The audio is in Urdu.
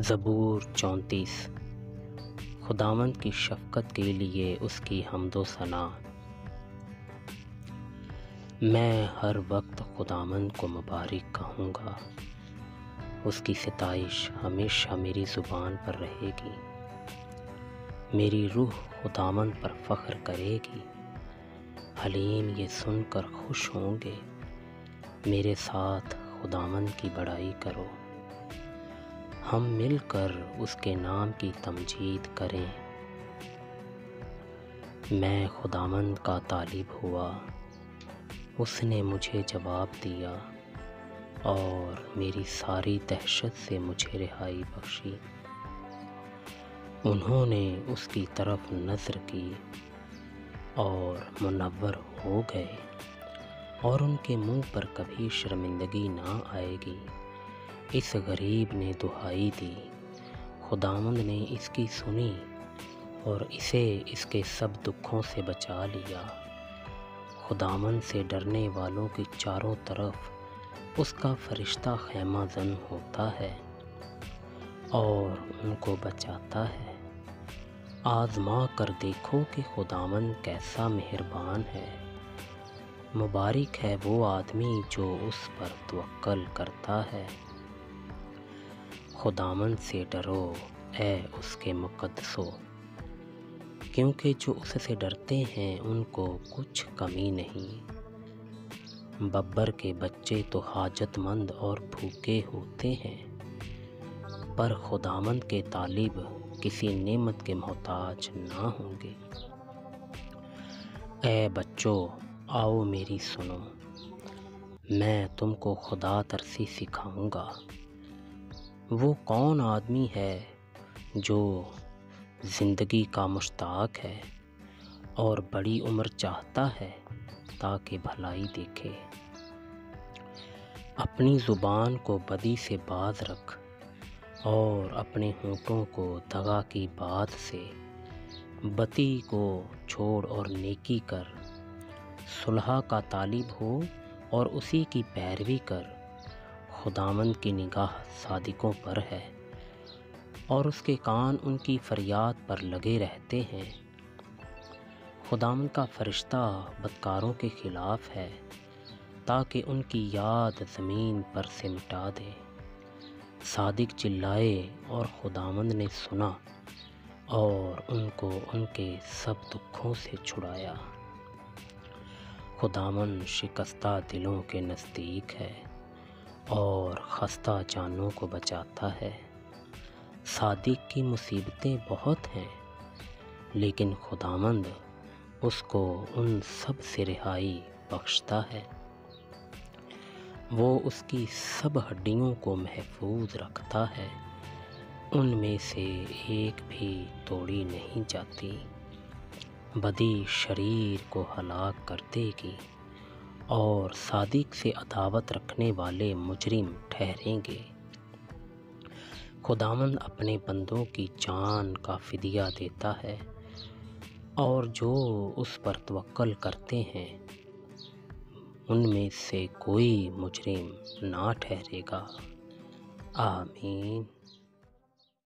زبور 34۔ خداوند کی شفقت کے لیے اس کی حمد و ثنا۔ میں ہر وقت خداوند کو مبارک کہوں گا، اس کی ستائش ہمیشہ میری زبان پر رہے گی۔ میری روح خداوند پر فخر کرے گی، حلیم یہ سن کر خوش ہوں گے۔ میرے ساتھ خداوند کی بڑائی کرو، ہم مل کر اس کے نام کی تمجید کریں۔ میں خداوند کا طالب ہوا، اس نے مجھے جواب دیا اور میری ساری دہشت سے مجھے رہائی بخشی۔ انہوں نے اس کی طرف نظر کی اور منور ہو گئے، اور ان کے منہ پر کبھی شرمندگی نہ آئے گی۔ اس غریب نے دہائی دی، خداوند نے اس کی سنی اور اسے اس کے سب دکھوں سے بچا لیا۔ خداوند سے ڈرنے والوں کی چاروں طرف اس کا فرشتہ خیمہ زن ہوتا ہے اور ان کو بچاتا ہے۔ آزما کر دیکھو کہ خداوند کیسا مہربان ہے۔ مبارک ہے وہ آدمی جو اس پر توکل کرتا ہے۔ خداوند سے ڈرو اے اس کے مقدسو، کیونکہ جو اس سے ڈرتے ہیں ان کو کچھ کمی نہیں۔ ببر کے بچے تو حاجت مند اور بھوکے ہوتے ہیں، پر خداوند کے طالب کسی نعمت کے محتاج نہ ہوں گے۔ اے بچوں، آؤ میری سنو، میں تم کو خدا ترسی سکھاؤں گا۔ وہ کون آدمی ہے جو زندگی کا مشتاق ہے اور بڑی عمر چاہتا ہے تاکہ بھلائی دیکھے؟ اپنی زبان کو بدی سے باز رکھ اور اپنے ہونٹوں کو دغا کی بات سے۔ بدی کو چھوڑ اور نیکی کر، صلح کا طالب ہو اور اسی کی پیروی کر۔ خداوند کی نگاہ صادقوں پر ہے اور اس کے کان ان کی فریاد پر لگے رہتے ہیں۔ خداوند کا فرشتہ بدکاروں کے خلاف ہے تاکہ ان کی یاد زمین پر سے مٹا دے۔ صادق چلائے اور خداوند نے سنا اور ان کو ان کے سب دکھوں سے چھڑایا۔ خداوند شکستہ دلوں کے نزدیک ہے اور خستہ جانوں کو بچاتا ہے۔ صادق کی مصیبتیں بہت ہیں، لیکن خداوند اس کو ان سب سے رہائی بخشتا ہے۔ وہ اس کی سب ہڈیوں کو محفوظ رکھتا ہے، ان میں سے ایک بھی توڑی نہیں جاتی۔ بدی شریر کو ہلاک کر دے گی اور صادق سے عداوت رکھنے والے مجرم ٹھہریں گے۔ خداوند اپنے بندوں کی جان کا فدیہ دیتا ہے، اور جو اس پر توکل کرتے ہیں ان میں سے کوئی مجرم نہ ٹھہرے گا۔ آمین۔